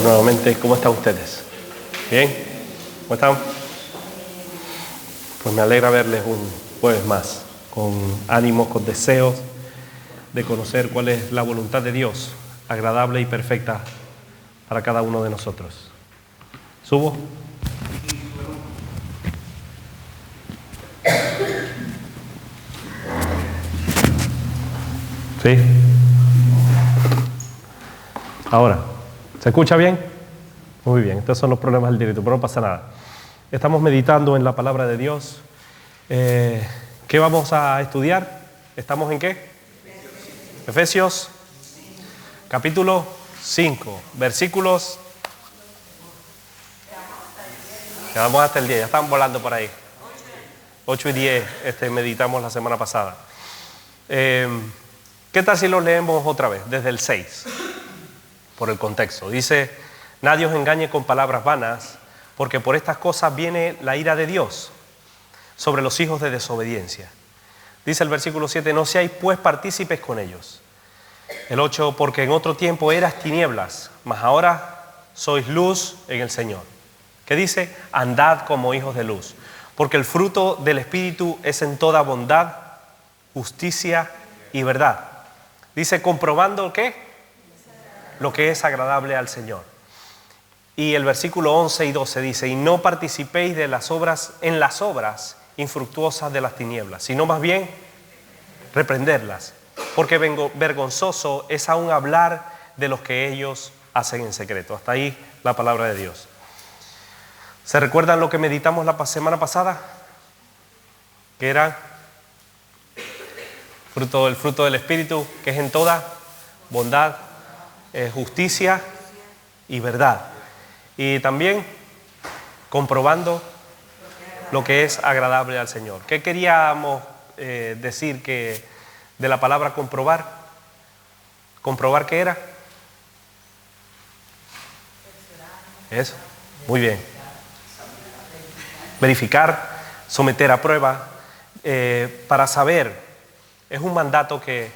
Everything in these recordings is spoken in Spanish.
nuevamente. ¿Cómo están ustedes? ¿Bien? ¿Cómo están? Pues me alegra verles un jueves más, con ánimos, con deseos de conocer cuál es la voluntad de Dios, agradable y perfecta para cada uno de nosotros. ¿Subo? ¿Sí? Ahora, ¿se escucha bien? Muy bien, estos son los problemas del directo, pero no pasa nada. Estamos meditando en la palabra de Dios. ¿Qué vamos a estudiar? ¿Estamos en qué? Efesios, capítulo 5, versículos... Quedamos hasta el 10, ya están volando por ahí. 8 y 10 meditamos la semana pasada. ¿Qué tal si lo leemos otra vez, desde el 6? Por el contexto. Dice: nadie os engañe con palabras vanas, porque por estas cosas viene la ira de Dios sobre los hijos de desobediencia. Dice el versículo 7: no seáis pues partícipes con ellos. El 8: porque en otro tiempo eras tinieblas, mas ahora sois luz en el Señor. ¿Qué dice? Andad como hijos de luz, porque el fruto del Espíritu es en toda bondad, justicia y verdad. Dice, comprobando ¿qué? Lo que es agradable al Señor. Y el versículo 11 y 12 dice: y no participéis de las obras, en las obras infructuosas de las tinieblas, sino más bien reprenderlas, porque vergonzoso es aún hablar de los que ellos hacen en secreto. Hasta ahí la palabra de Dios. ¿Se recuerdan lo que meditamos la semana pasada? Que era el fruto del Espíritu, que es en toda bondad, justicia y verdad. Y también comprobando lo que es agradable al Señor. ¿Qué queríamos decir que de la palabra comprobar? ¿Comprobar qué era? Eso, muy bien. Verificar, someter a prueba, para saber. Es un mandato que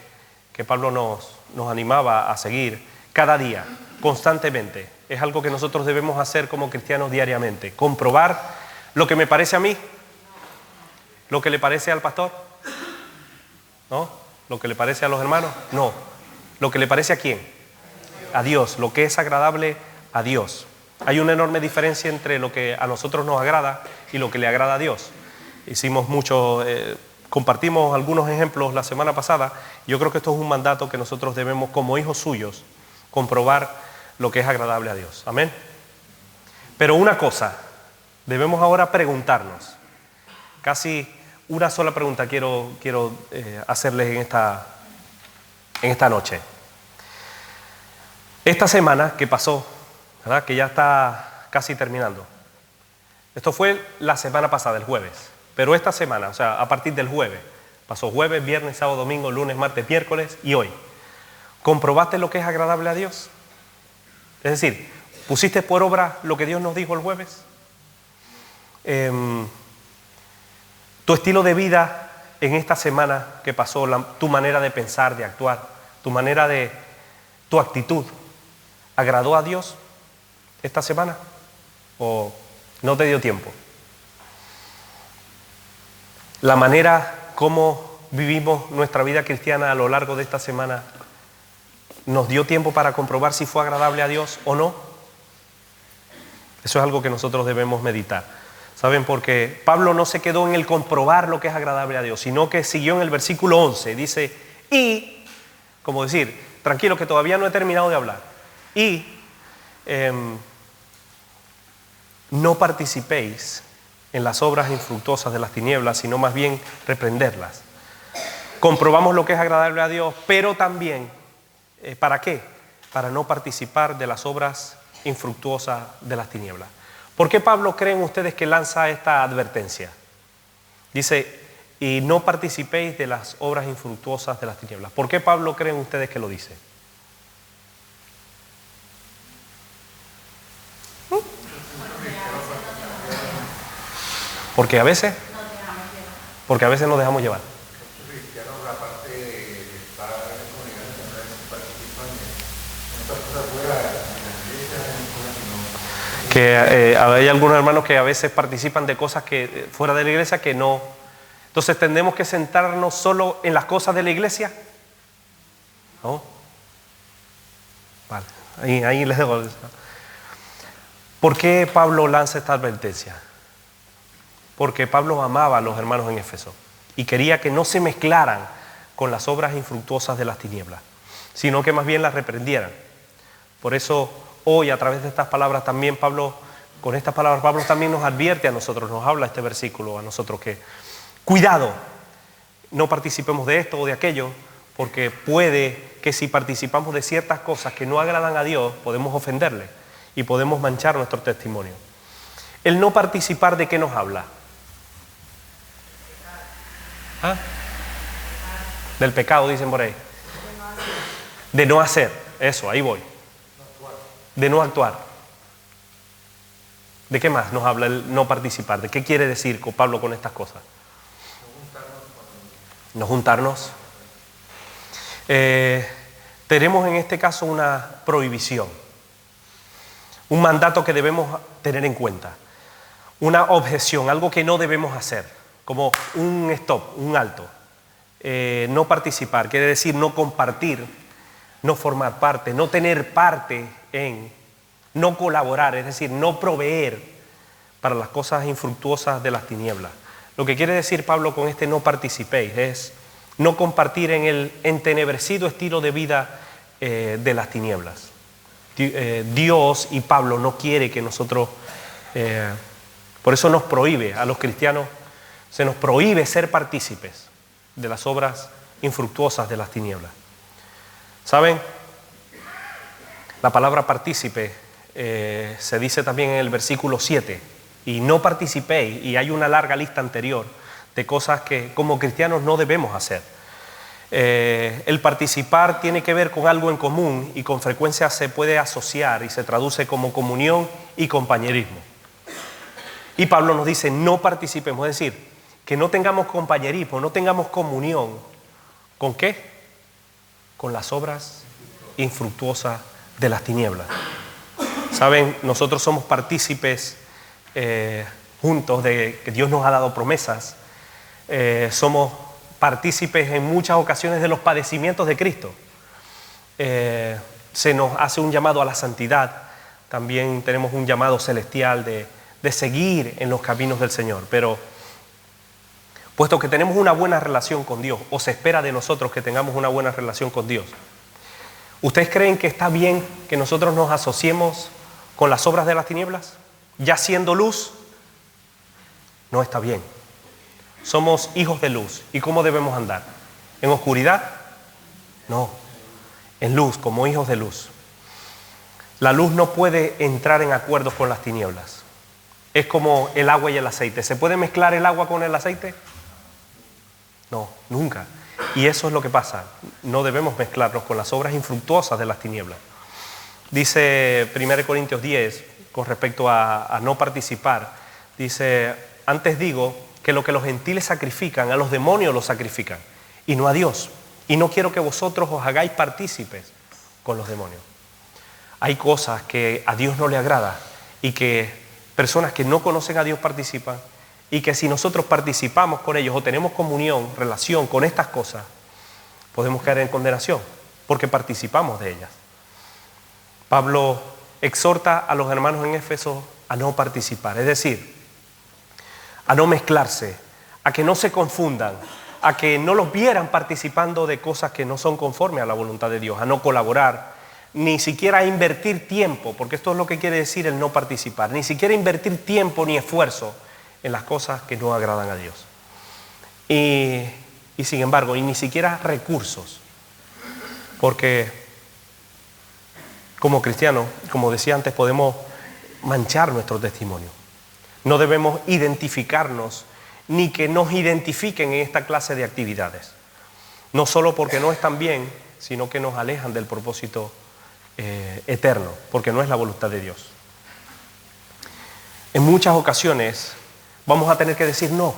Pablo nos animaba a seguir cada día, constantemente. Es algo que nosotros debemos hacer como cristianos diariamente. Comprobar lo que me parece a mí, lo que le parece al pastor, ¿no? Lo que le parece a los hermanos, no. Lo que le parece a quién, a Dios, lo que es agradable a Dios. Hay una enorme diferencia entre lo que a nosotros nos agrada y lo que le agrada a Dios. Compartimos algunos ejemplos la semana pasada. Yo creo que esto es un mandato que nosotros debemos, como hijos suyos, comprobar lo que es agradable a Dios. Amén. Pero una cosa, debemos ahora preguntarnos. Casi una sola pregunta quiero hacerles en esta noche. Esta semana que pasó, ¿verdad? Que ya está casi terminando. Esto fue la semana pasada, el jueves. Pero esta semana, o sea, a partir del jueves, pasó jueves, viernes, sábado, domingo, lunes, martes, miércoles y hoy. ¿Comprobaste lo que es agradable a Dios? Es decir, ¿pusiste por obra lo que Dios nos dijo el jueves? Tu estilo de vida en esta semana que pasó, tu manera de pensar, de actuar, tu actitud, ¿agradó a Dios esta semana? ¿O no te dio tiempo? La manera como vivimos nuestra vida cristiana a lo largo de esta semana, ¿nos dio tiempo para comprobar si fue agradable a Dios o no? Eso es algo que nosotros debemos meditar. ¿Saben? Porque Pablo no se quedó en el comprobar lo que es agradable a Dios, sino que siguió en el versículo 11. Dice, y, como decir, tranquilo que todavía no he terminado de hablar. Y no participéis en las obras infructuosas de las tinieblas, sino más bien reprenderlas. Comprobamos lo que es agradable a Dios, pero también, ¿para qué? Para no participar de las obras infructuosas de las tinieblas. ¿Por qué Pablo creen ustedes que lanza esta advertencia? Dice, y no participéis de las obras infructuosas de las tinieblas. ¿Por qué Pablo creen ustedes que lo dice? Porque a veces nos dejamos llevar. que hay algunos hermanos que a veces participan de cosas que fuera de la iglesia que no. Entonces, ¿tendremos que centrarnos solo en las cosas de la iglesia? ¿No? Vale, ahí les dejo. ¿Por qué Pablo lanza esta advertencia? Porque Pablo amaba a los hermanos en Éfeso y quería que no se mezclaran con las obras infructuosas de las tinieblas, sino que más bien las reprendieran. Por eso hoy, a través de estas palabras también con estas palabras Pablo también nos advierte a nosotros, nos habla este versículo a nosotros que cuidado, no participemos de esto o de aquello, porque puede que si participamos de ciertas cosas que no agradan a Dios, podemos ofenderle y podemos manchar nuestro testimonio. El no participar, ¿de qué nos habla? ¿Ah? Del pecado, dicen por ahí. De no hacer, eso, ahí voy. De no actuar. ¿De qué más nos habla el no participar? ¿De qué quiere decir Pablo con estas cosas? No juntarnos. Tenemos en este caso una prohibición, un mandato que debemos tener en cuenta, una objeción, algo que no debemos hacer, como un stop, un alto. No participar, quiere decir no compartir, no formar parte, no tener parte en, no colaborar, es decir, no proveer para las cosas infructuosas de las tinieblas. Lo que quiere decir Pablo con este no participéis es no compartir en el entenebrecido estilo de vida de las tinieblas. Dios y Pablo no quiere que nosotros, por eso nos prohíbe a los cristianos, se nos prohíbe ser partícipes de las obras infructuosas de las tinieblas. ¿Saben? La palabra partícipe se dice también en el versículo 7, y no participéis, y hay una larga lista anterior de cosas que como cristianos no debemos hacer. El participar tiene que ver con algo en común y con frecuencia se puede asociar y se traduce como comunión y compañerismo. Y Pablo nos dice no participemos, es decir, que no tengamos compañerismo, no tengamos comunión. ¿Con qué? Con las obras infructuosas de las tinieblas. Saben, nosotros somos partícipes juntos de que Dios nos ha dado promesas. Somos partícipes en muchas ocasiones de los padecimientos de Cristo. Se nos hace un llamado a la santidad. También tenemos un llamado celestial de seguir en los caminos del Señor. Pero puesto que tenemos una buena relación con Dios, o se espera de nosotros que tengamos una buena relación con Dios, ¿ustedes creen que está bien que nosotros nos asociemos con las obras de las tinieblas? Ya siendo luz, no está bien. Somos hijos de luz. ¿Y cómo debemos andar? ¿En oscuridad? No. En luz, como hijos de luz. La luz no puede entrar en acuerdos con las tinieblas. Es como el agua y el aceite. ¿Se puede mezclar el agua con el aceite? No, nunca. Y eso es lo que pasa. No debemos mezclarnos con las obras infructuosas de las tinieblas. Dice 1 Corintios 10, con respecto a no participar, dice, antes digo que lo que los gentiles sacrifican, a los demonios los sacrifican, y no a Dios. Y no quiero que vosotros os hagáis partícipes con los demonios. Hay cosas que a Dios no le agrada y que personas que no conocen a Dios participan, y que si nosotros participamos con ellos o tenemos comunión, relación con estas cosas, podemos caer en condenación porque participamos de ellas. Pablo exhorta a los hermanos en Éfeso a no participar, es decir, a no mezclarse, a que no se confundan, a que no los vieran participando de cosas que no son conformes a la voluntad de Dios, a no colaborar, ni siquiera a invertir tiempo, porque esto es lo que quiere decir el no participar, ni siquiera invertir tiempo ni esfuerzo en las cosas que no agradan a Dios. Y sin embargo, y ni siquiera recursos, porque como cristianos, como decía antes, podemos manchar nuestro testimonio. No debemos identificarnos ni que nos identifiquen en esta clase de actividades. No solo porque no están bien, sino que nos alejan del propósito eterno, porque no es la voluntad de Dios. En muchas ocasiones vamos a tener que decir no.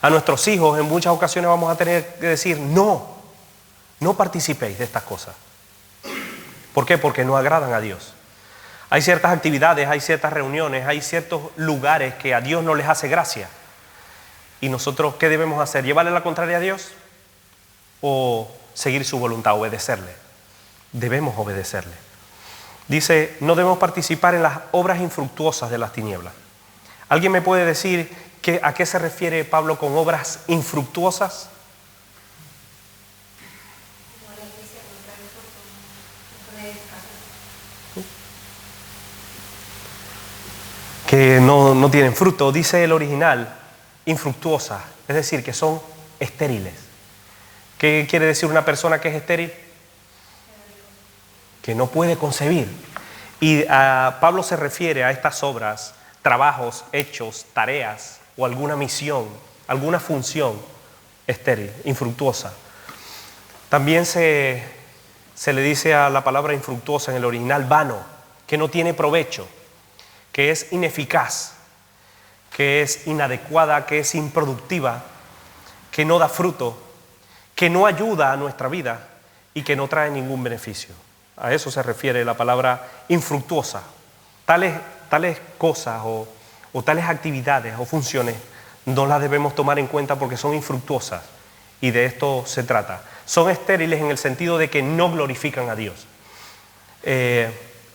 A nuestros hijos en muchas ocasiones vamos a tener que decir no. No participéis de estas cosas. ¿Por qué? Porque no agradan a Dios. Hay ciertas actividades, hay ciertas reuniones, hay ciertos lugares que a Dios no les hace gracia. ¿Y nosotros qué debemos hacer? ¿Llevarle la contraria a Dios? ¿O seguir su voluntad, obedecerle? Debemos obedecerle. Dice, no debemos participar en las obras infructuosas de las tinieblas. ¿Alguien me puede decir a qué se refiere Pablo con obras infructuosas? Que no tienen fruto, dice el original, infructuosas, es decir, que son estériles. ¿Qué quiere decir una persona que es estéril? Que no puede concebir. Y Pablo se refiere a estas obras, trabajos, hechos, tareas o alguna misión, alguna función estéril, infructuosa. También se le dice a la palabra infructuosa en el original vano, que no tiene provecho, que es ineficaz, que es inadecuada, que es improductiva, que no da fruto, que no ayuda a nuestra vida y que no trae ningún beneficio. A eso se refiere la palabra infructuosa. Tales cosas o tales actividades o funciones no las debemos tomar en cuenta porque son infructuosas y de esto se trata. Son estériles en el sentido de que no glorifican a Dios.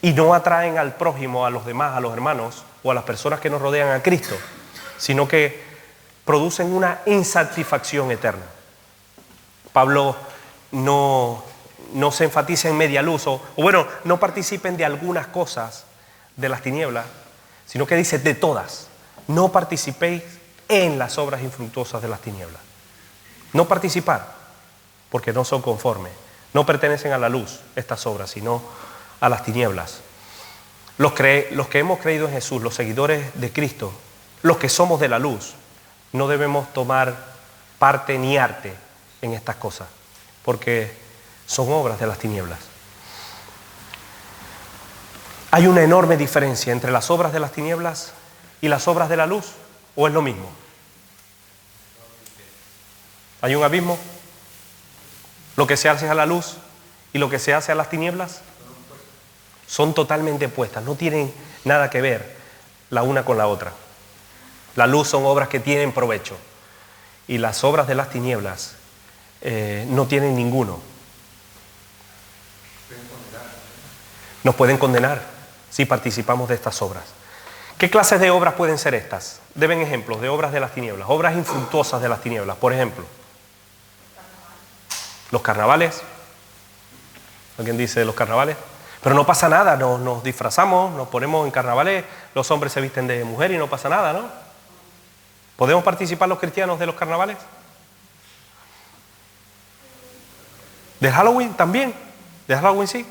Y no atraen al prójimo, a los demás, a los hermanos o a las personas que nos rodean a Cristo, sino que producen una insatisfacción eterna. Pablo no se enfatiza en media luz, no participen de algunas cosas de las tinieblas, sino que dice de todas. No participéis en las obras infructuosas de las tinieblas. No participar, porque no son conformes, no pertenecen a la luz estas obras, sino a las tinieblas. Los que hemos creído en Jesús, los seguidores de Cristo, los que somos de la luz, no debemos tomar parte ni arte en estas cosas, porque son obras de las tinieblas. ¿Hay una enorme diferencia entre las obras de las tinieblas y las obras de la luz? ¿O es lo mismo? ¿Hay un abismo? ¿Lo que se hace a la luz y lo que se hace a las tinieblas? Son totalmente opuestas, no tienen nada que ver la una con la otra. La luz son obras que tienen provecho y las obras de las tinieblas no tienen ninguno. Nos pueden condenar si participamos de estas obras. ¿Qué clases de obras pueden ser estas? Deben ejemplos de obras de las tinieblas, obras infructuosas de las tinieblas. Por ejemplo, los carnavales. ¿Alguien dice los carnavales? Pero no pasa nada, nos disfrazamos, nos ponemos en carnavales, los hombres se visten de mujer y no pasa nada, ¿no? ¿Podemos participar los cristianos de los carnavales? ¿Del Halloween también? ¿Del Halloween sí?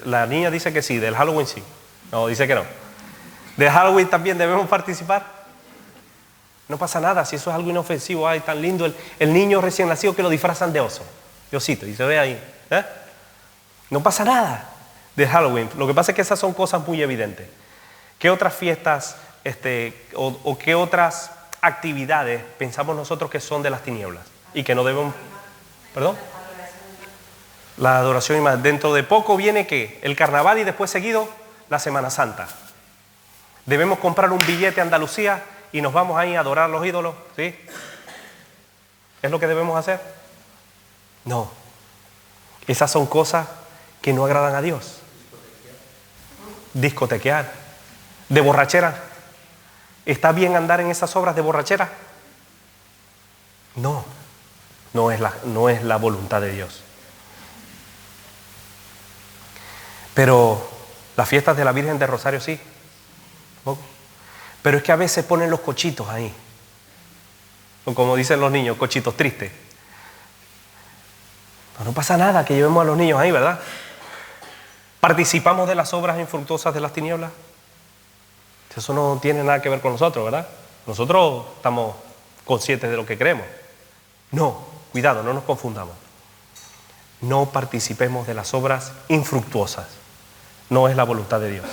La niña dice que sí, del Halloween sí. No, dice que no. ¿Del Halloween también debemos participar? No pasa nada, si eso es algo inofensivo. Ay, tan lindo el niño recién nacido que lo disfrazan de oso, de osito, y se ve ahí. No pasa nada de Halloween. Lo que pasa es que esas son cosas muy evidentes. ¿Qué otras fiestas o qué otras actividades pensamos nosotros que son de las tinieblas y que no debemos? ¿Perdón? La adoración y más. Dentro de poco viene ¿qué? El carnaval y después seguido la Semana Santa. Debemos comprar un billete a Andalucía y nos vamos ahí a adorar a los ídolos, ¿sí? ¿Es lo que debemos hacer? No. Esas son cosas que no agradan a Dios. Discotequear. De borrachera. ¿Está bien andar en esas obras de borrachera? No. No es la voluntad de Dios. Pero las fiestas de la Virgen de Rosario sí. Pero es que a veces ponen los cochitos ahí. O como dicen los niños, cochitos tristes. No pasa nada que llevemos a los niños ahí, ¿verdad? ¿Participamos de las obras infructuosas de las tinieblas? Eso no tiene nada que ver con nosotros, ¿verdad? Nosotros estamos conscientes de lo que creemos. No, cuidado, no nos confundamos. No participemos de las obras infructuosas. No es la voluntad de Dios.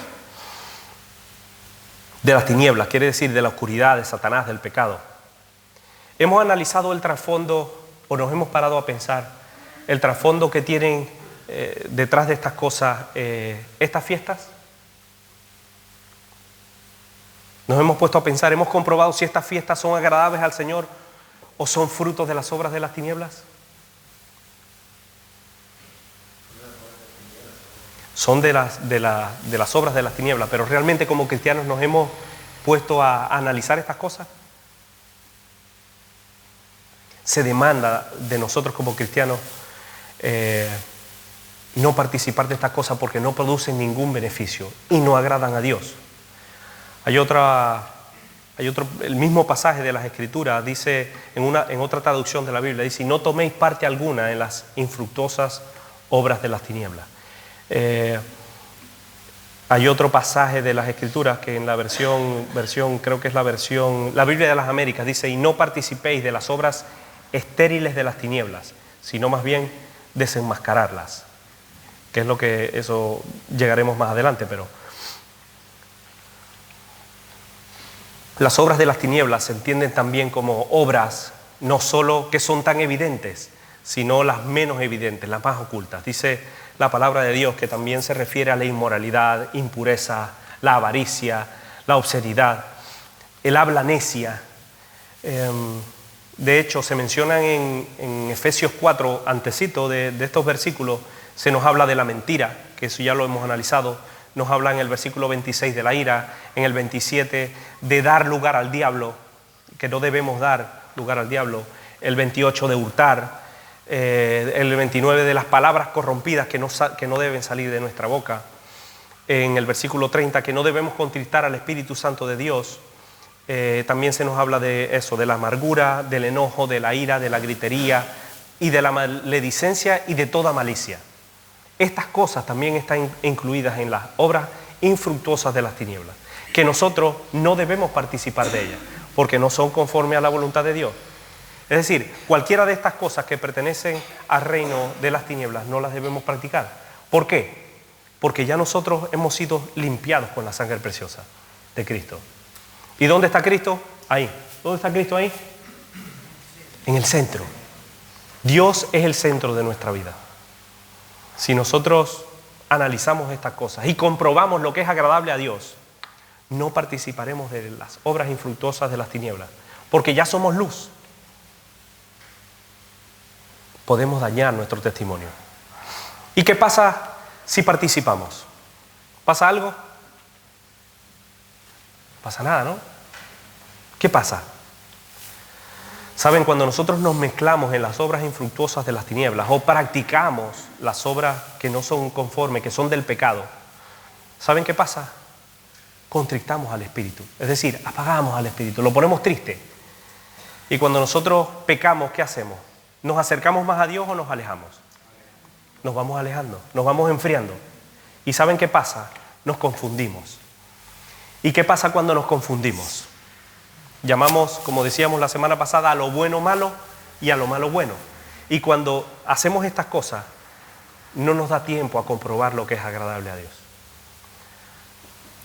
De las tinieblas, quiere decir de la oscuridad, de Satanás, del pecado. Hemos analizado el trasfondo, o nos hemos parado a pensar el trasfondo que tienen detrás de estas cosas, estas fiestas. Nos hemos puesto a pensar, ¿hemos comprobado si estas fiestas son agradables al Señor o son frutos de las obras de las tinieblas? Son de las obras de las tinieblas, pero realmente como cristianos nos hemos puesto a analizar estas cosas. Se demanda de nosotros como cristianos no participar de estas cosas porque no producen ningún beneficio y no agradan a Dios. Hay otro, el mismo pasaje de las Escrituras dice en otra traducción de la Biblia, dice: no toméis parte alguna en las infructuosas obras de las tinieblas. Hay otro pasaje de las Escrituras que en la versión creo que es la Biblia de las Américas, dice: y no participéis de las obras estériles de las tinieblas, sino más bien desenmascararlas, que es lo que eso llegaremos más adelante. Pero las obras de las tinieblas se entienden también como obras no solo que son tan evidentes, sino las menos evidentes, las más ocultas. Dice la palabra de Dios que también se refiere a la inmoralidad, impureza, la avaricia, la obscenidad, el habla necia. De hecho, se mencionan en Efesios 4, antecito de estos versículos, se nos habla de la mentira, que eso ya lo hemos analizado. Nos habla en el versículo 26 de la ira, en el 27 de dar lugar al diablo, que no debemos dar lugar al diablo, el 28 de hurtar, el 29 de las palabras corrompidas que no deben salir de nuestra boca, en el versículo 30 que no debemos contristar al Espíritu Santo de Dios. También se nos habla de eso, de la amargura, del enojo, de la ira, de la gritería y de la maledicencia y de toda malicia. Estas cosas también están incluidas en las obras infructuosas de las tinieblas, que nosotros no debemos participar de ellas, porque no son conforme a la voluntad de Dios. Es decir, cualquiera de estas cosas que pertenecen al reino de las tinieblas no las debemos practicar. ¿Por qué? Porque ya nosotros hemos sido limpiados con la sangre preciosa de Cristo. ¿Y dónde está Cristo? Ahí. ¿Dónde está Cristo ahí? En el centro. Dios es el centro de nuestra vida. Si nosotros analizamos estas cosas y comprobamos lo que es agradable a Dios, no participaremos de las obras infructuosas de las tinieblas, porque ya somos luz. Podemos dañar nuestro testimonio. ¿Y qué pasa si participamos? ¿Pasa algo? No pasa nada, ¿no? ¿Qué pasa? Saben, cuando nosotros nos mezclamos en las obras infructuosas de las tinieblas o practicamos las obras que no son conformes, que son del pecado, ¿saben qué pasa? Contristamos al Espíritu, es decir, apagamos al Espíritu, lo ponemos triste. Y cuando nosotros pecamos, ¿qué hacemos? ¿Nos acercamos más a Dios o nos alejamos? Nos vamos alejando, nos vamos enfriando. ¿Y saben qué pasa? Nos confundimos. ¿Y qué pasa cuando nos confundimos? Llamamos, como decíamos la semana pasada, a lo bueno malo y a lo malo bueno. Y cuando hacemos estas cosas, no nos da tiempo a comprobar lo que es agradable a Dios.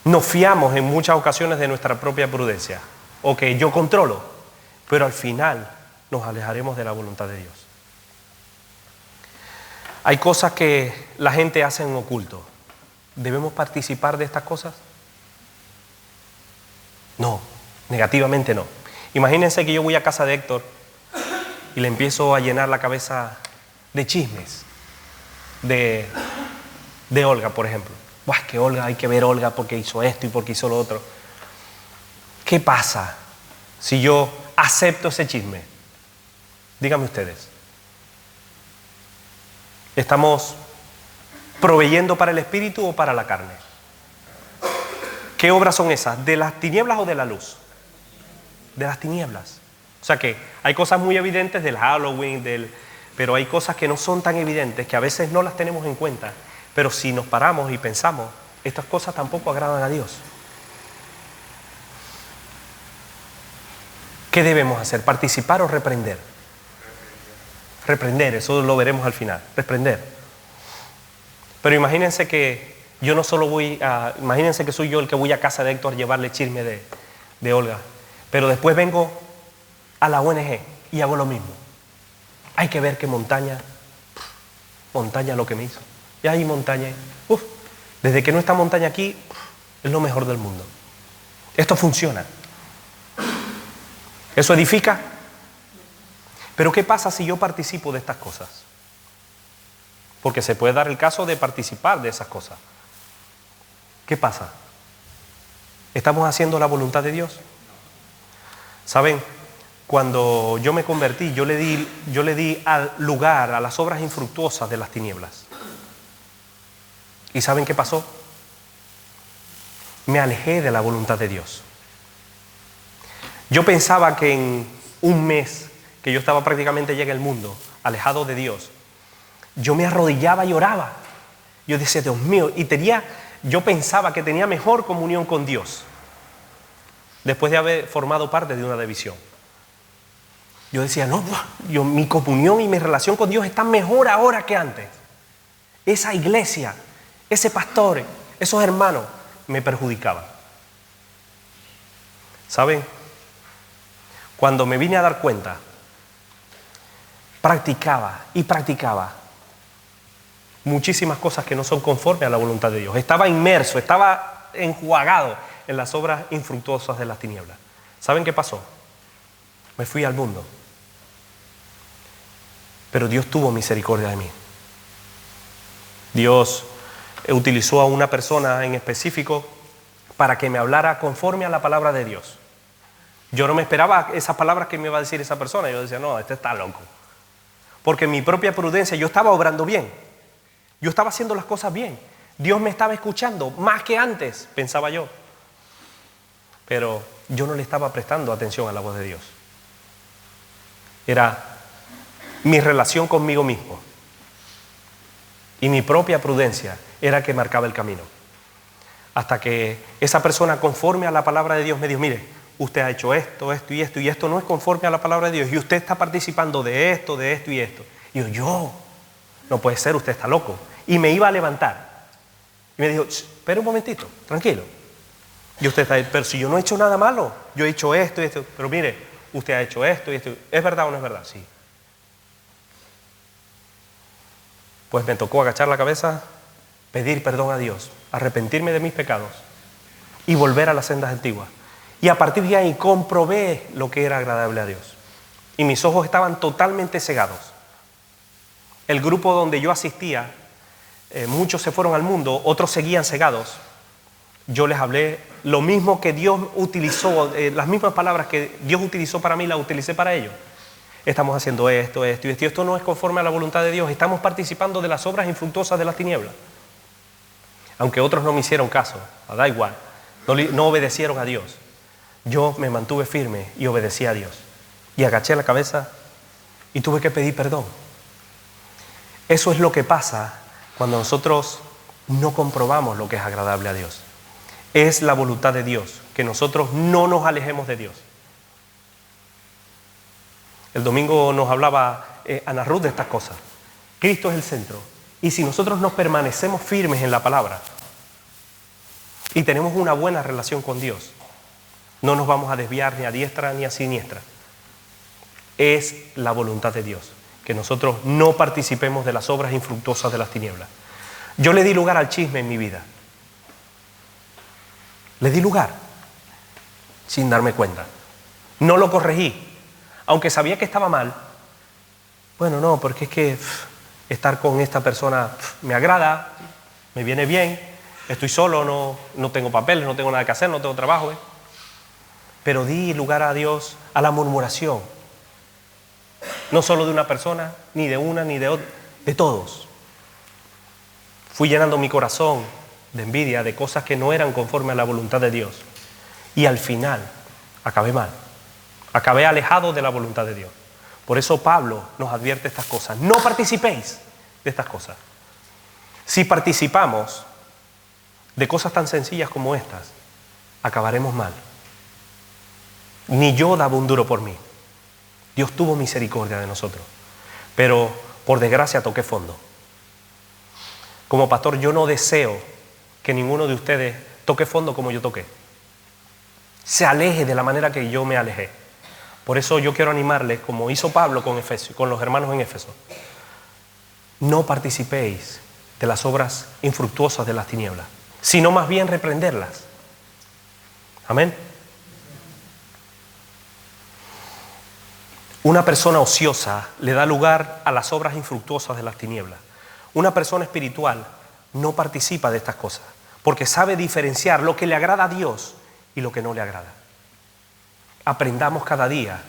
Nos fiamos en muchas ocasiones de nuestra propia prudencia. Ok, yo controlo, pero al final nos alejaremos de la voluntad de Dios. Hay cosas que la gente hace en oculto. ¿Debemos participar de estas cosas? No, negativamente no. Imagínense que yo voy a casa de Héctor y le empiezo a llenar la cabeza de chismes de Olga, por ejemplo. Buah, es que Olga, hay que ver Olga porque hizo esto y porque hizo lo otro. ¿Qué pasa si yo acepto ese chisme? Díganme ustedes. ¿Estamos proveyendo para el espíritu o para la carne? ¿Qué obras son esas? ¿De las tinieblas o de la luz? De las tinieblas. O sea que hay cosas muy evidentes del Halloween, pero hay cosas que no son tan evidentes, que a veces no las tenemos en cuenta. Pero si nos paramos y pensamos, estas cosas tampoco agradan a Dios. ¿Qué debemos hacer? ¿Participar o reprender? Reprender, eso lo veremos al final. Reprender. Pero imagínense que yo no solo imagínense que soy yo el que voy a casa de Héctor a llevarle chisme de Olga, pero después vengo a la ONG y hago lo mismo. Hay que ver qué montaña lo que me hizo. Y hay montaña, desde que no está montaña aquí, es lo mejor del mundo. Esto funciona. ¿Eso edifica? Pero ¿qué pasa si yo participo de estas cosas? Porque se puede dar el caso de participar de esas cosas. ¿Qué pasa? ¿Estamos haciendo la voluntad de Dios? ¿Saben? Cuando yo me convertí, yo le di al lugar a las obras infructuosas de las tinieblas. ¿Y saben qué pasó? Me alejé de la voluntad de Dios. Yo pensaba que en un mes que yo estaba prácticamente ya en el mundo, alejado de Dios, yo me arrodillaba y oraba. Yo decía, Dios mío, yo pensaba que tenía mejor comunión con Dios después de haber formado parte de una división. Yo decía, no, mi comunión y mi relación con Dios están mejor ahora que antes. Esa iglesia, ese pastor, esos hermanos me perjudicaban. ¿Saben? Cuando me vine a dar cuenta, practicaba muchísimas cosas que no son conformes a la voluntad de Dios. Estaba inmerso, estaba enjuagado en las obras infructuosas de las tinieblas. ¿Saben qué pasó? Me fui al mundo. Pero Dios tuvo misericordia de mí. Dios utilizó a una persona en específico para que me hablara conforme a la palabra de Dios. Yo no me esperaba esas palabras que me iba a decir esa persona. Yo decía, no, este está loco. Porque en mi propia prudencia yo estaba obrando bien. Yo estaba haciendo las cosas bien. Dios me estaba escuchando más que antes, pensaba yo. Pero yo no le estaba prestando atención a la voz de Dios. Era mi relación conmigo mismo. Y mi propia prudencia era que marcaba el camino. Hasta que esa persona, conforme a la palabra de Dios, me dijo, mire, usted ha hecho esto, esto y esto, y esto no es conforme a la palabra de Dios, y usted está participando de esto y esto. Y yo, no puede ser, usted está loco. Y me iba a levantar. Y me dijo, espera un momentito, tranquilo. Y usted está ahí, pero si yo no he hecho nada malo, yo he hecho esto y esto, pero mire, usted ha hecho esto y esto. ¿Es verdad o no es verdad? Sí. Pues me tocó agachar la cabeza, pedir perdón a Dios, arrepentirme de mis pecados y volver a las sendas antiguas. Y a partir de ahí comprobé lo que era agradable a Dios. Y mis ojos estaban totalmente cegados. El grupo donde yo asistía, muchos se fueron al mundo, otros seguían cegados. Yo les hablé lo mismo que Dios utilizó, las mismas palabras que Dios utilizó para mí, las utilicé para ellos. Estamos haciendo esto y esto no es conforme a la voluntad de Dios. Estamos participando de las obras infructuosas de las tinieblas. Aunque otros no me hicieron caso, da igual, no obedecieron a Dios. Yo me mantuve firme y obedecí a Dios. Y agaché la cabeza y tuve que pedir perdón. Eso es lo que pasa cuando nosotros no comprobamos lo que es agradable a Dios. Es la voluntad de Dios que nosotros no nos alejemos de Dios. El domingo nos hablaba Ana Ruth de estas cosas. Cristo es el centro. Y si nosotros nos permanecemos firmes en la palabra y tenemos una buena relación con Dios, no nos vamos a desviar ni a diestra ni a siniestra. Es la voluntad de Dios que nosotros no participemos de las obras infructuosas de las tinieblas. Yo le di lugar al chisme en mi vida. Le di lugar sin darme cuenta. No lo corregí. Aunque sabía que estaba mal, bueno, no, porque es que estar con esta persona me agrada, me viene bien, estoy solo, no tengo papeles, no tengo nada que hacer, no tengo trabajo. Pero di lugar a Dios a la murmuración, no solo de una persona, ni de una, ni de otra, de todos. Fui llenando mi corazón de envidia, de cosas que no eran conforme a la voluntad de Dios. Y al final, acabé mal. Acabé alejado de la voluntad de Dios. Por eso Pablo nos advierte estas cosas. No participéis de estas cosas. Si participamos de cosas tan sencillas como estas, acabaremos mal. Ni yo daba un duro por mí. Dios tuvo misericordia de nosotros. Pero por desgracia toqué fondo. Como pastor, yo no deseo que ninguno de ustedes toque fondo como yo toqué. Se aleje de la manera que yo me alejé. Por eso yo quiero animarles, como hizo Pablo con los hermanos en Éfeso. No participéis de las obras infructuosas de las tinieblas, sino más bien reprenderlas. Amén. Una persona ociosa le da lugar a las obras infructuosas de las tinieblas. Una persona espiritual no participa de estas cosas, porque sabe diferenciar lo que le agrada a Dios y lo que no le agrada. Aprendamos cada día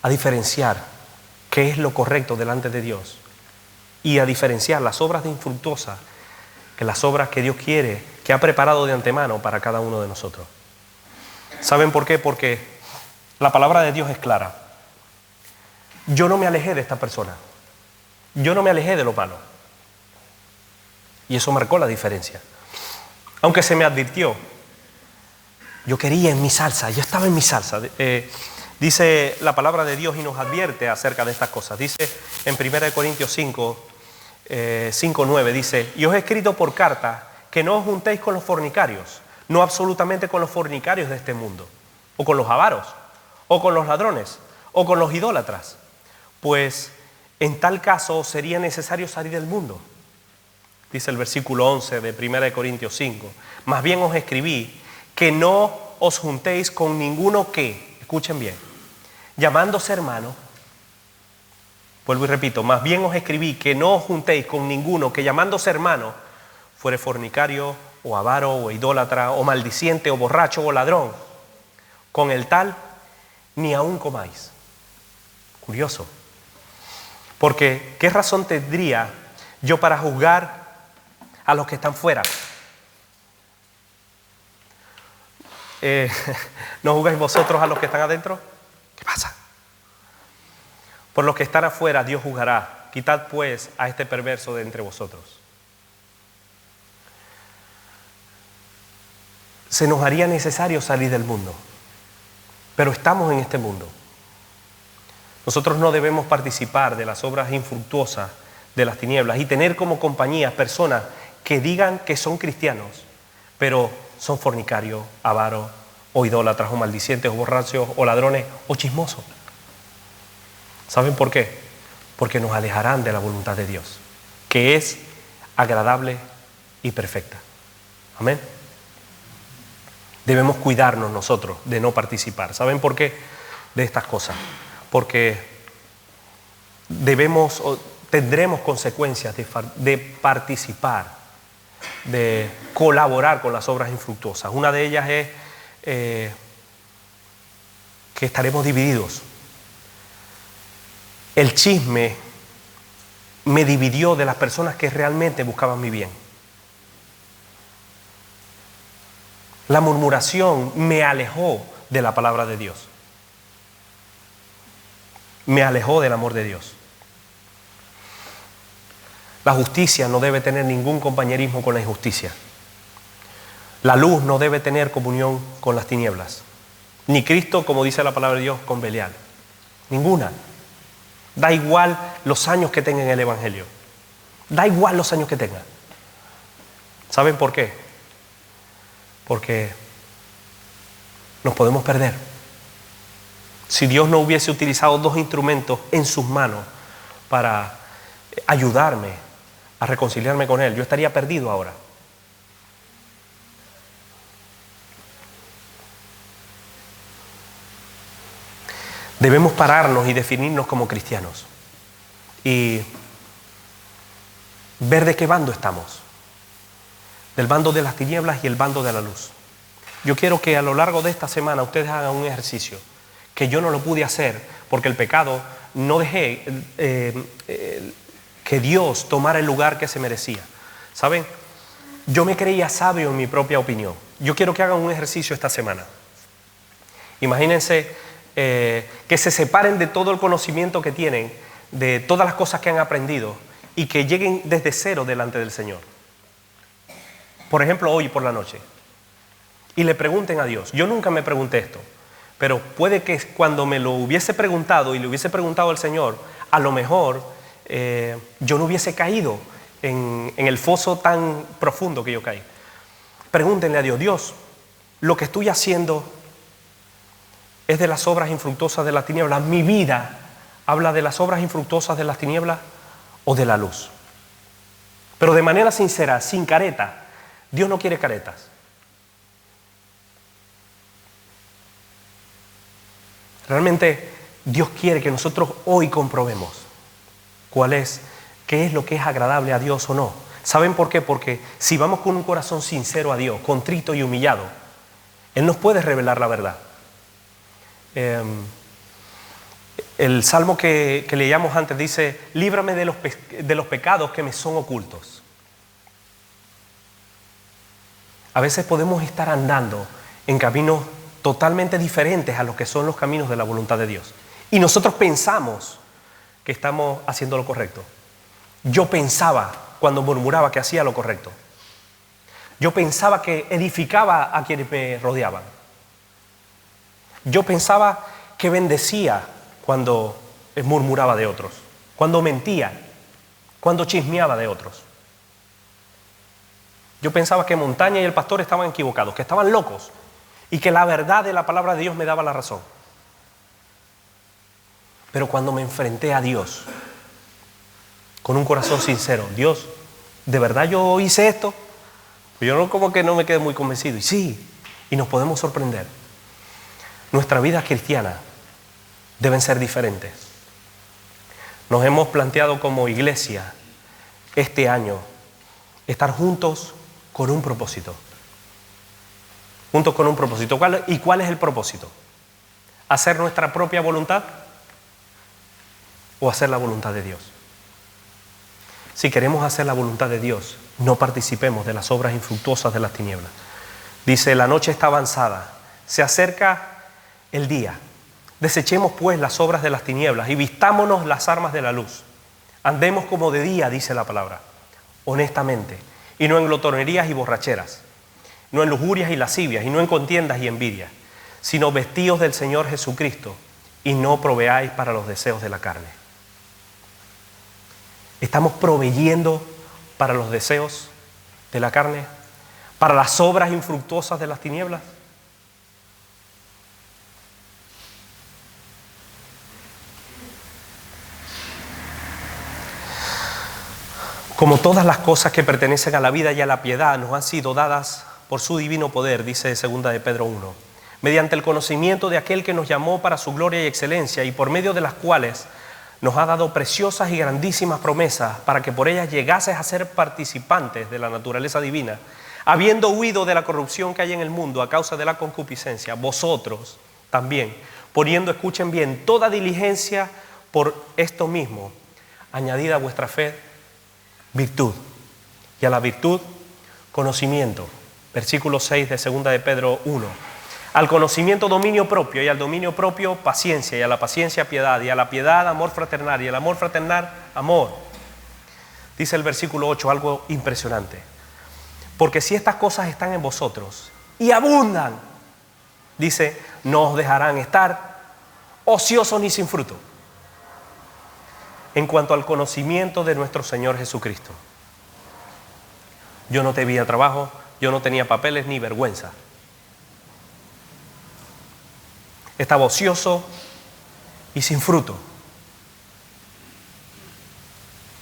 a diferenciar qué es lo correcto delante de Dios y a diferenciar las obras de infructuosas que las obras que Dios quiere, que ha preparado de antemano para cada uno de nosotros. ¿Saben por qué? Porque la palabra de Dios es clara. Yo no me alejé de esta persona. Yo no me alejé de lo malo. Y eso marcó la diferencia. Aunque se me advirtió, yo quería en mi salsa, yo estaba en mi salsa. Dice la palabra de Dios y nos advierte acerca de estas cosas. Dice en 1 Corintios 5:9, dice: y os he escrito por carta que no os juntéis con los fornicarios, no absolutamente con los fornicarios de este mundo, o con los avaros, o con los ladrones, o con los idólatras, pues en tal caso sería necesario salir del mundo. Dice el versículo 11 de 1 Corintios 5, más bien os escribí que no os juntéis con ninguno que, escuchen bien, llamándose hermano, vuelvo y repito, más bien os escribí que no os juntéis con ninguno que llamándose hermano fuere fornicario, o avaro, o idólatra, o maldiciente, o borracho, o ladrón. Con el tal ni aún comáis. Curioso. Porque, ¿qué razón tendría yo para juzgar a los que están fuera? ¿No juzgáis vosotros a los que están adentro? ¿Qué pasa? Por los que están afuera Dios juzgará. Quitad pues a este perverso de entre vosotros. Se nos haría necesario salir del mundo, pero estamos en este mundo. Nosotros no debemos participar de las obras infructuosas de las tinieblas y tener como compañía personas que digan que son cristianos, pero son fornicarios, avaros, o idólatras, o maldicientes, o borrachos, o ladrones, o chismosos. ¿Saben por qué? Porque nos alejarán de la voluntad de Dios, que es agradable y perfecta. Amén. Debemos cuidarnos nosotros de no participar. ¿Saben por qué? De estas cosas. Porque tendremos consecuencias de participar, de colaborar con las obras infructuosas. Una de ellas es que estaremos divididos. El chisme me dividió de las personas que realmente buscaban mi bien. La murmuración me alejó de la palabra de Dios. Me alejó del amor de Dios. La justicia no debe tener ningún compañerismo con la injusticia. La luz no debe tener comunión con las tinieblas. Ni Cristo, como dice la palabra de Dios, con Belial. Ninguna. Da igual los años que tenga en el Evangelio. Da igual los años que tenga. ¿Saben por qué? Porque nos podemos perder. Si Dios no hubiese utilizado dos instrumentos en sus manos para ayudarme a reconciliarme con Él, yo estaría perdido ahora. Debemos pararnos y definirnos como cristianos y ver de qué bando estamos. Del bando de las tinieblas y el bando de la luz. Yo quiero que a lo largo de esta semana ustedes hagan un ejercicio que yo no lo pude hacer porque el pecado no dejé que Dios tomara el lugar que se merecía. ¿Saben? Yo me creía sabio en mi propia opinión. Yo quiero que hagan un ejercicio esta semana. Imagínense que se separen de todo el conocimiento que tienen, de todas las cosas que han aprendido y que lleguen desde cero delante del Señor. Por ejemplo, hoy por la noche. Y le pregunten a Dios. Yo nunca me pregunté esto, pero puede que cuando me lo hubiese preguntado y le hubiese preguntado al Señor, a lo mejor yo no hubiese caído en el foso tan profundo que yo caí. Pregúntenle a Dios: Dios, lo que estoy haciendo es de las obras infructuosas de las tinieblas. ¿Mi vida habla de las obras infructuosas de las tinieblas o de la luz? Pero de manera sincera, sin careta. Dios no quiere caretas. Realmente Dios quiere que nosotros hoy comprobemos qué es lo que es agradable a Dios o no. ¿Saben por qué? Porque si vamos con un corazón sincero a Dios, contrito y humillado, Él nos puede revelar la verdad. El salmo que leíamos antes dice: líbrame de los pecados que me son ocultos. A veces podemos estar andando en caminos totalmente diferentes a los que son los caminos de la voluntad de Dios. Y nosotros pensamos que estamos haciendo lo correcto. Yo pensaba cuando murmuraba que hacía lo correcto. Yo pensaba que edificaba a quienes me rodeaban. Yo pensaba que bendecía cuando murmuraba de otros, cuando mentía, cuando chismeaba de otros. Yo pensaba que Montaña y el pastor estaban equivocados, que estaban locos y que la verdad de la palabra de Dios me daba la razón. Pero cuando me enfrenté a Dios con un corazón sincero: Dios, ¿de verdad yo hice esto? Pues yo como que no me quedé muy convencido. Y sí, y nos podemos sorprender. Nuestra vida cristiana deben ser diferentes. Nos hemos planteado como iglesia este año estar juntos con un propósito. Juntos con un propósito. ¿Y cuál es el propósito? ¿Hacer nuestra propia voluntad o hacer la voluntad de Dios? Si queremos hacer la voluntad de Dios, no participemos de las obras infructuosas de las tinieblas. Dice: la noche está avanzada, se acerca el día. Desechemos pues las obras de las tinieblas y vistámonos las armas de la luz. Andemos como de día, dice la palabra, honestamente, y no en glotonerías y borracheras, no en lujurias y lascivias, y no en contiendas y envidias, sino vestidos del Señor Jesucristo, y no proveáis para los deseos de la carne. ¿Estamos proveyendo para los deseos de la carne? ¿Para las obras infructuosas de las tinieblas? Como todas las cosas que pertenecen a la vida y a la piedad nos han sido dadas por su divino poder, dice 2 de Pedro 1, mediante el conocimiento de aquel que nos llamó para su gloria y excelencia, y por medio de las cuales nos ha dado preciosas y grandísimas promesas, para que por ellas llegases a ser participantes de la naturaleza divina, habiendo huido de la corrupción que hay en el mundo a causa de la concupiscencia, vosotros también, poniendo, escuchen bien, toda diligencia por esto mismo, añadida a vuestra fe virtud, y a la virtud conocimiento. Versículo 6 de 2 de Pedro 1. Al conocimiento dominio propio, y al dominio propio paciencia, y a la paciencia piedad, y a la piedad amor fraternal, y al amor fraternal amor. Dice el versículo 8 algo impresionante: porque si estas cosas están en vosotros y abundan, dice, no os dejarán estar ociosos ni sin fruto en cuanto al conocimiento de nuestro Señor Jesucristo. Yo no tenía trabajo, yo no tenía papeles ni vergüenza. Estaba ocioso y sin fruto.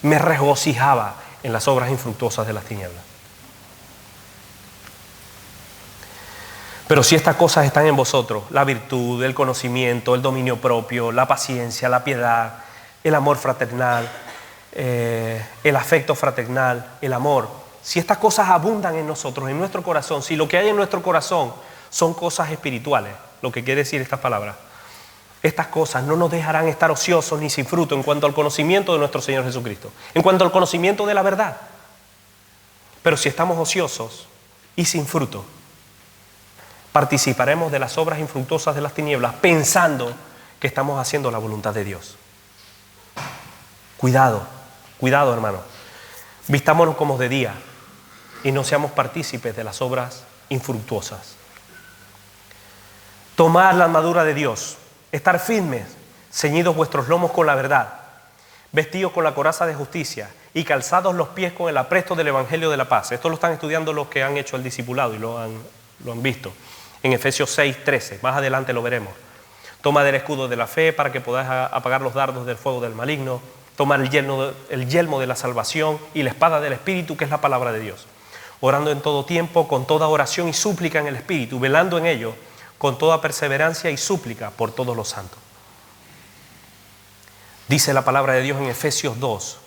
Me regocijaba en las obras infructuosas de las tinieblas. Pero si estas cosas están en vosotros, la virtud, el conocimiento, el dominio propio, la paciencia, la piedad, el amor fraternal, el afecto fraternal, el amor, si estas cosas abundan en nosotros, en nuestro corazón, si lo que hay en nuestro corazón son cosas espirituales, lo que quiere decir estas palabras, estas cosas no nos dejarán estar ociosos ni sin fruto en cuanto al conocimiento de nuestro Señor Jesucristo, en cuanto al conocimiento de la verdad. Pero si estamos ociosos y sin fruto, participaremos de las obras infructuosas de las tinieblas pensando que estamos haciendo la voluntad de Dios. Cuidado, cuidado, hermano. Vistámonos como de día y no seamos partícipes de las obras infructuosas. Tomad la armadura de Dios, estar firmes, ceñidos vuestros lomos con la verdad, vestidos con la coraza de justicia y calzados los pies con el apresto del Evangelio de la paz. Esto lo están estudiando los que han hecho el discipulado y lo han visto en Efesios 6:13. Más adelante lo veremos. Toma del escudo de la fe para que podáis apagar los dardos del fuego del maligno. Tomar el yelmo de la salvación y la espada del Espíritu, que es la palabra de Dios. Orando en todo tiempo, con toda oración y súplica en el Espíritu, velando en ello con toda perseverancia y súplica por todos los santos. Dice la palabra de Dios en Efesios 2,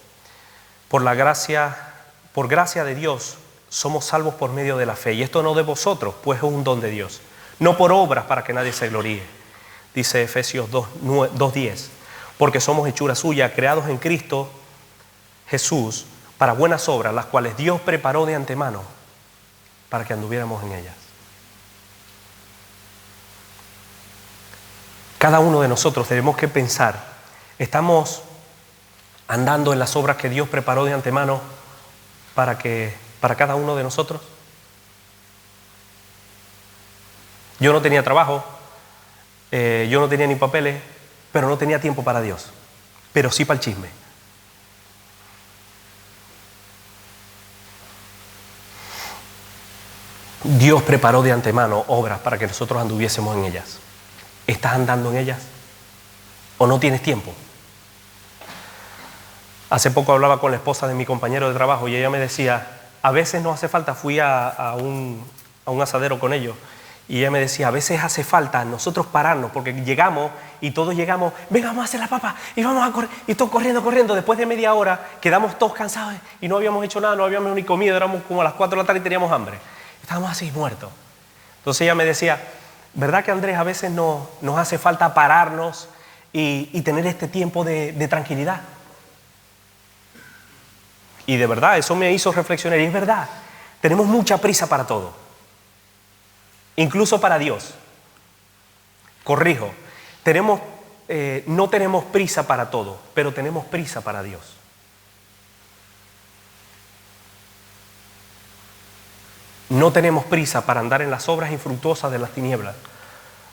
por gracia de Dios somos salvos por medio de la fe, y esto no de vosotros, pues es un don de Dios, no por obras para que nadie se gloríe. Dice Efesios 2:10, porque somos hechura suya, creados en Cristo Jesús para buenas obras, las cuales Dios preparó de antemano para que anduviéramos en ellas. Cada uno de nosotros tenemos que pensar, ¿estamos andando en las obras que Dios preparó de antemano para cada uno de nosotros? Yo no tenía trabajo, yo no tenía ni papeles, pero no tenía tiempo para Dios, pero sí para el chisme. Dios preparó de antemano obras para que nosotros anduviésemos en ellas. ¿Estás andando en ellas? ¿O no tienes tiempo? Hace poco hablaba con la esposa de mi compañero de trabajo y ella me decía, a veces no hace falta, fui a un asadero con ellos, y ella me decía, a veces hace falta nosotros pararnos, porque llegamos y todos llegamos, venga, vamos a hacer la papa, y vamos a correr, y todos corriendo, después de media hora quedamos todos cansados y no habíamos hecho nada, no habíamos ni comido, éramos como a las 4 de la tarde y teníamos hambre, estábamos así muertos. Entonces ella me decía, ¿verdad que Andrés a veces nos hace falta pararnos y tener este tiempo de tranquilidad? Y de verdad, eso me hizo reflexionar, y es verdad, tenemos mucha prisa para todo, incluso para Dios. Corrijo, no tenemos prisa para todo, pero tenemos prisa para Dios. No tenemos prisa para andar en las obras infructuosas de las tinieblas,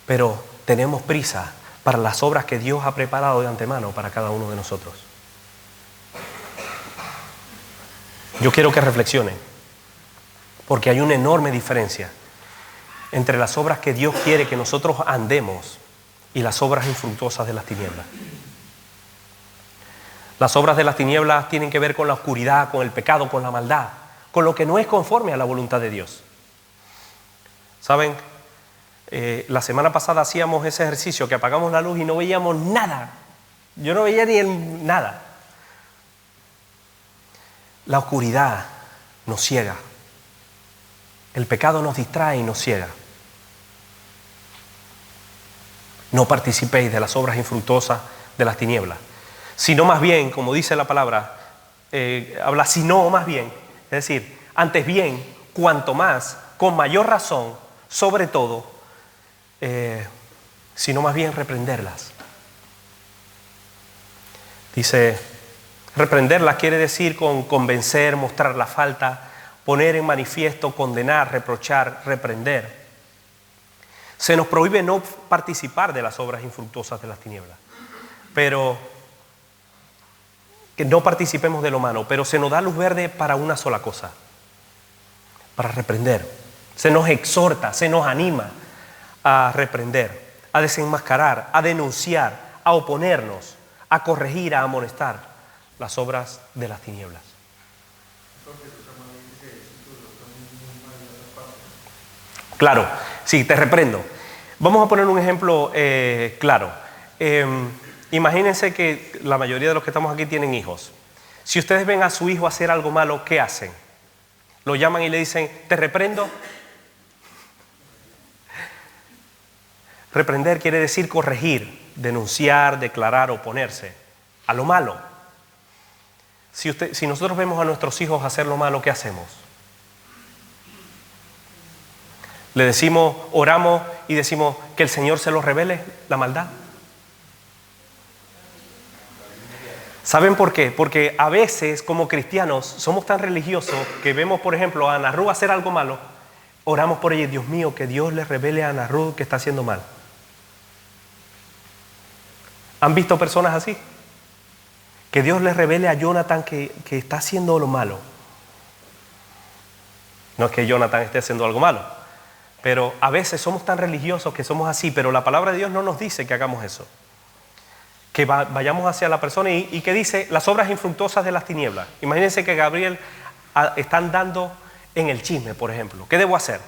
pero tenemos prisa para las obras que Dios ha preparado de antemano para cada uno de nosotros. Yo quiero que reflexionen, porque hay una enorme diferencia entre las obras que Dios quiere que nosotros andemos y las obras infructuosas de las tinieblas. Las obras de las tinieblas tienen que ver con la oscuridad, con el pecado, con la maldad, con lo que no es conforme a la voluntad de Dios. ¿Saben? La semana pasada hacíamos ese ejercicio que apagamos la luz y no veíamos nada. Yo no veía nada. La oscuridad nos ciega. El pecado nos distrae y nos ciega. No participéis de las obras infructuosas de las tinieblas, sino más bien, como dice la palabra, habla sino más bien, es decir, antes bien, cuanto más, con mayor razón, sobre todo, sino más bien reprenderlas. Dice, reprenderlas quiere decir con convencer, mostrar la falta, poner en manifiesto, condenar, reprochar, reprender. Se nos prohíbe no participar de las obras infructuosas de las tinieblas, pero que no participemos de lo malo, pero se nos da luz verde para una sola cosa, para reprender. Se nos exhorta, se nos anima a reprender, a desenmascarar, a denunciar, a oponernos, a corregir, a amonestar las obras de las tinieblas. Claro, sí, te reprendo. Vamos a poner un ejemplo claro. Imagínense que la mayoría de los que estamos aquí tienen hijos. Si ustedes ven a su hijo hacer algo malo, ¿qué hacen? Lo llaman y le dicen, te reprendo. Reprender quiere decir corregir, denunciar, declarar, oponerse a lo malo. Si nosotros vemos a nuestros hijos hacer lo malo, ¿qué hacemos? Le decimos, oramos y decimos que el Señor se los revele, la maldad. ¿Saben por qué? Porque a veces como cristianos somos tan religiosos que vemos, por ejemplo, a Ana Ruth hacer algo malo, oramos por ella, Dios mío, que Dios le revele a Ana Ruth que está haciendo mal. ¿Han visto personas así? Que Dios le revele a Jonathan que está haciendo lo malo. No es que Jonathan esté haciendo algo malo, pero a veces somos tan religiosos que somos así, pero la palabra de Dios no nos dice que hagamos eso. Que vayamos hacia la persona y que dice las obras infructuosas de las tinieblas. Imagínense que Gabriel está andando en el chisme, por ejemplo. ¿Qué debo hacer?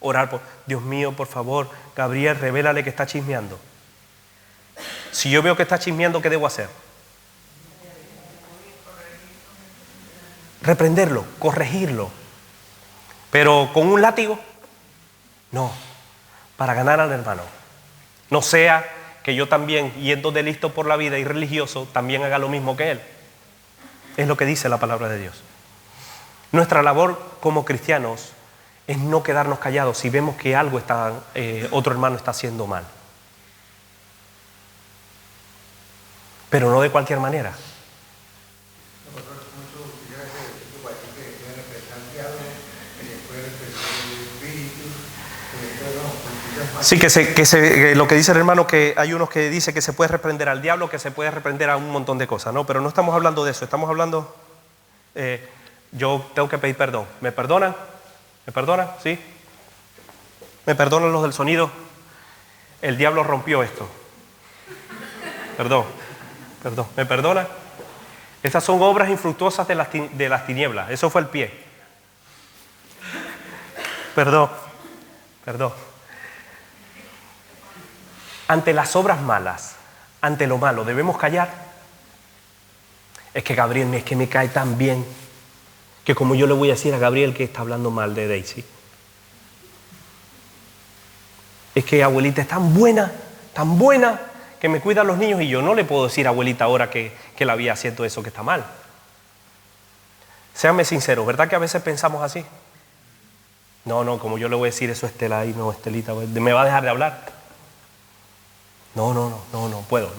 orar por, Dios mío, por favor, Gabriel, revélale que está chismeando. Si yo veo que está chismeando, ¿qué debo hacer? Reprenderlo, corregirlo. Pero con un látigo, no, para ganar al hermano. No sea que yo también, yendo de listo por la vida y religioso, también haga lo mismo que él. Es lo que dice la palabra de Dios. Nuestra labor como cristianos es no quedarnos callados si vemos que algo otro hermano está haciendo mal. Pero no de cualquier manera. Sí, que lo que dice el hermano, que hay unos que dicen que se puede reprender al diablo, que se puede reprender a un montón de cosas, ¿no? Pero no estamos hablando de eso, estamos hablando, yo tengo que pedir perdón. ¿Me perdonan? ¿Me perdonan? ¿Sí? ¿Me perdonan los del sonido? El diablo rompió esto. Perdón. ¿Me perdonan? Estas son obras infructuosas de las tinieblas. Eso fue el pie. Perdón. Ante las obras malas, ante lo malo, ¿debemos callar? Es que Gabriel, es que me cae tan bien, que como yo le voy a decir a Gabriel que está hablando mal de Daisy. Es que abuelita es tan buena, que me cuida a los niños y yo no le puedo decir a abuelita ahora que la vi haciendo eso que está mal. Séanme sinceros, ¿verdad que a veces pensamos así? No, como yo le voy a decir eso a Estela ahí, no, Estelita, ¿me va a dejar de hablar? No puedo.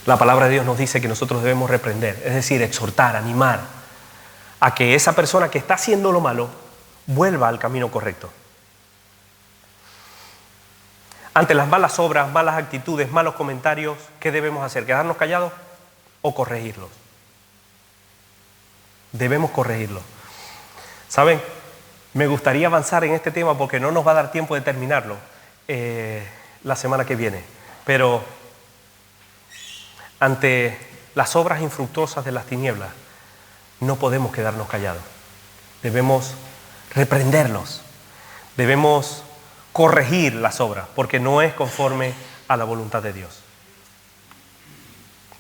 La palabra de Dios nos dice que nosotros debemos reprender, es decir, exhortar, animar a que esa persona que está haciendo lo malo vuelva al camino correcto. Ante las malas obras, malas actitudes, malos comentarios, ¿qué debemos hacer? ¿Quedarnos callados o corregirlos? Debemos corregirlos. ¿Saben? Me gustaría avanzar en este tema porque no nos va a dar tiempo de terminarlo la semana que viene. Pero ante las obras infructuosas de las tinieblas, no podemos quedarnos callados. Debemos reprenderlos. Debemos corregir las obras porque no es conforme a la voluntad de Dios.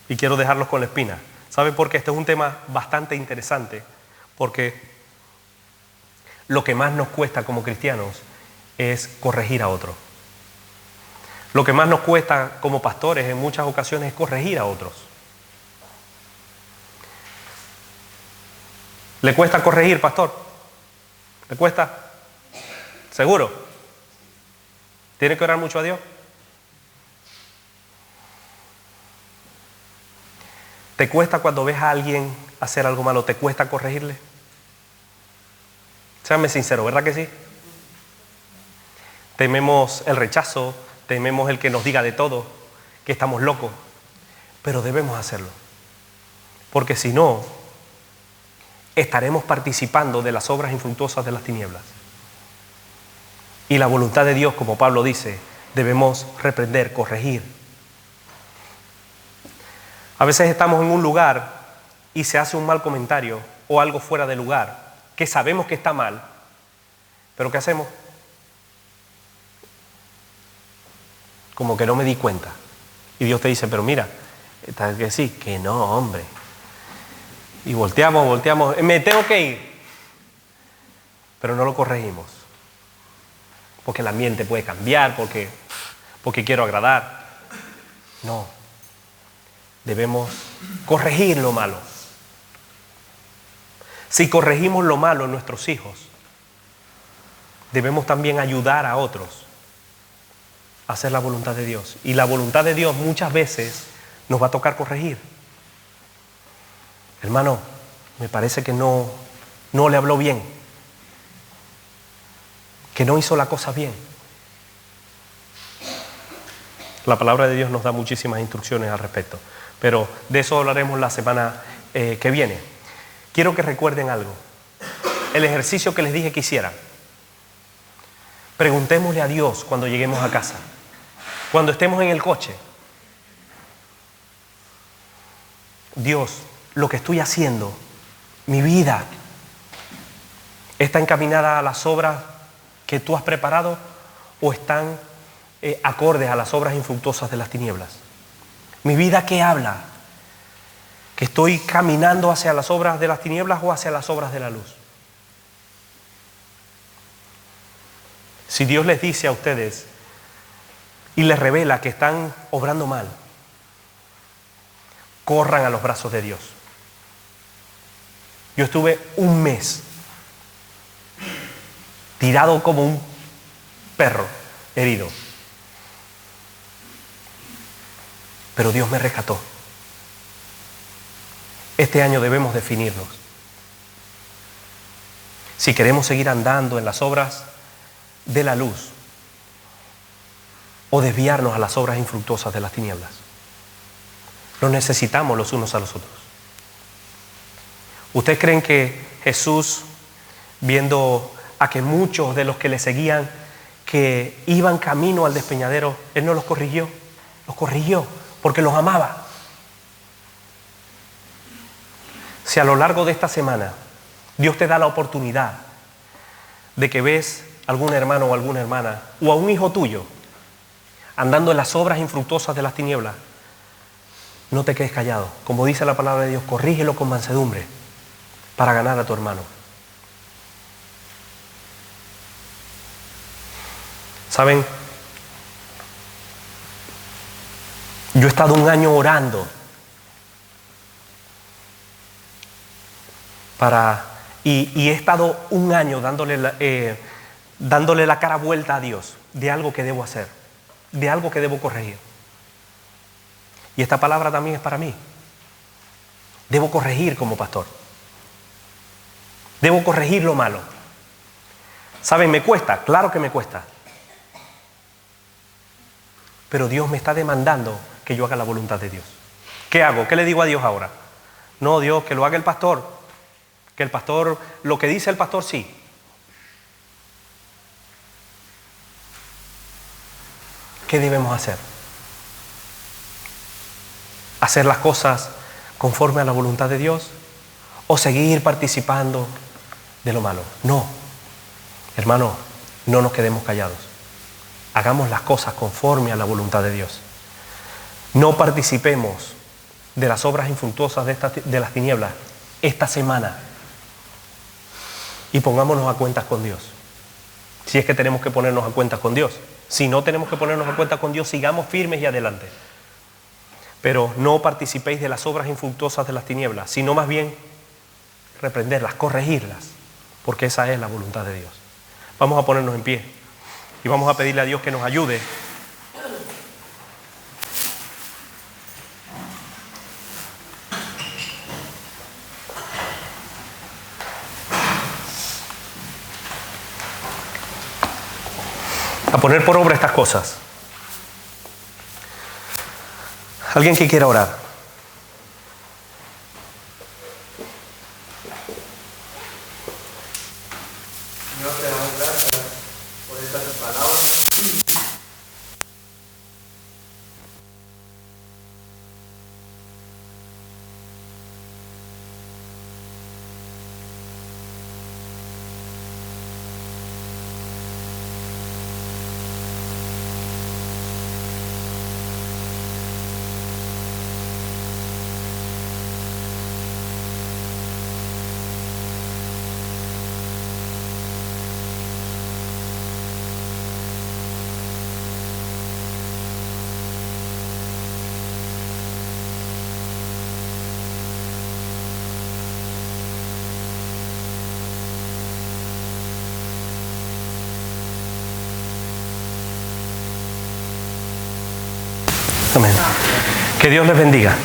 Y quiero dejarlos con la espina. ¿Sabe por qué? Este es un tema bastante interesante porque lo que más nos cuesta como cristianos es corregir a otros. Lo que más nos cuesta como pastores en muchas ocasiones es corregir a otros. ¿Le cuesta corregir, pastor? ¿Le cuesta? ¿Seguro? ¿Tiene que orar mucho a Dios? ¿Te cuesta cuando ves a alguien hacer algo malo? ¿Te cuesta corregirle? Séanme sincero, ¿verdad que sí? Tememos el rechazo, tememos el que nos diga de todo, que estamos locos, pero debemos hacerlo. Porque si no, estaremos participando de las obras infructuosas de las tinieblas. Y la voluntad de Dios, como Pablo dice, debemos reprender, corregir. A veces estamos en un lugar y se hace un mal comentario o algo fuera de lugar, que sabemos que está mal, pero ¿qué hacemos? Como que no me di cuenta. Y Dios te dice, pero mira, que sí, que no, hombre. Y volteamos, me tengo que ir. Pero no lo corregimos. Porque el ambiente puede cambiar, porque quiero agradar. No. Debemos corregir lo malo. Si corregimos lo malo en nuestros hijos, debemos también ayudar a otros a hacer la voluntad de Dios. Y la voluntad de Dios muchas veces nos va a tocar corregir. Hermano, me parece que no le habló bien, que no hizo la cosa bien. La palabra de Dios nos da muchísimas instrucciones al respecto, pero de eso hablaremos la semana que viene. Quiero que recuerden algo. El ejercicio que les dije que hicieran. Preguntémosle a Dios cuando lleguemos a casa, cuando estemos en el coche. Dios, lo que estoy haciendo, mi vida, ¿Está encaminada a las obras que tú has preparado o están acordes a las obras infructuosas de las tinieblas? ¿Mi vida qué habla? ¿Que estoy caminando hacia las obras de las tinieblas o hacia las obras de la luz? Si Dios les dice a ustedes y les revela que están obrando mal, corran a los brazos de Dios. Yo estuve un mes tirado como un perro herido, pero Dios me rescató. Este año debemos definirnos. Si queremos seguir andando en las obras de la luz o desviarnos a las obras infructuosas de las tinieblas. Nos necesitamos los unos a los otros. ¿Ustedes creen que Jesús, viendo a que muchos de los que le seguían que iban camino al despeñadero, Él no los corrigió? Los corrigió porque los amaba. Si a lo largo de esta semana Dios te da la oportunidad de que ves algún hermano o alguna hermana o a un hijo tuyo andando en las obras infructuosas de las tinieblas, no te quedes callado. Como dice la palabra de Dios, corrígelo con mansedumbre para ganar a tu hermano. ¿Saben? Yo he estado un año orando y he estado un año dándole la cara vuelta a Dios de algo que debo hacer, de algo que debo corregir. Y esta palabra también es para mí. Debo corregir como pastor. Debo corregir lo malo. ¿Saben? Me cuesta, claro que me cuesta. Pero Dios me está demandando que yo haga la voluntad de Dios. ¿Qué hago? ¿Qué le digo a Dios ahora? No, Dios, que lo haga el pastor. Que el pastor, lo que dice el pastor, sí. ¿Qué debemos hacer? ¿Hacer las cosas conforme a la voluntad de Dios o seguir participando de lo malo? No, hermano, no nos quedemos callados. Hagamos las cosas conforme a la voluntad de Dios. No participemos de las obras infructuosas de las tinieblas esta semana y pongámonos a cuentas con Dios. Si es que tenemos que ponernos a cuentas con Dios. Si no tenemos que ponernos a cuentas con Dios, sigamos firmes y adelante. Pero no participéis de las obras infructuosas de las tinieblas, sino más bien reprenderlas, corregirlas, porque esa es la voluntad de Dios. Vamos a ponernos en pie y vamos a pedirle a Dios que nos ayude a poner por obra estas cosas. ¿Alguien que quiera orar? Señor, te damos gracias por estas palabras. Amén. Que Dios les bendiga.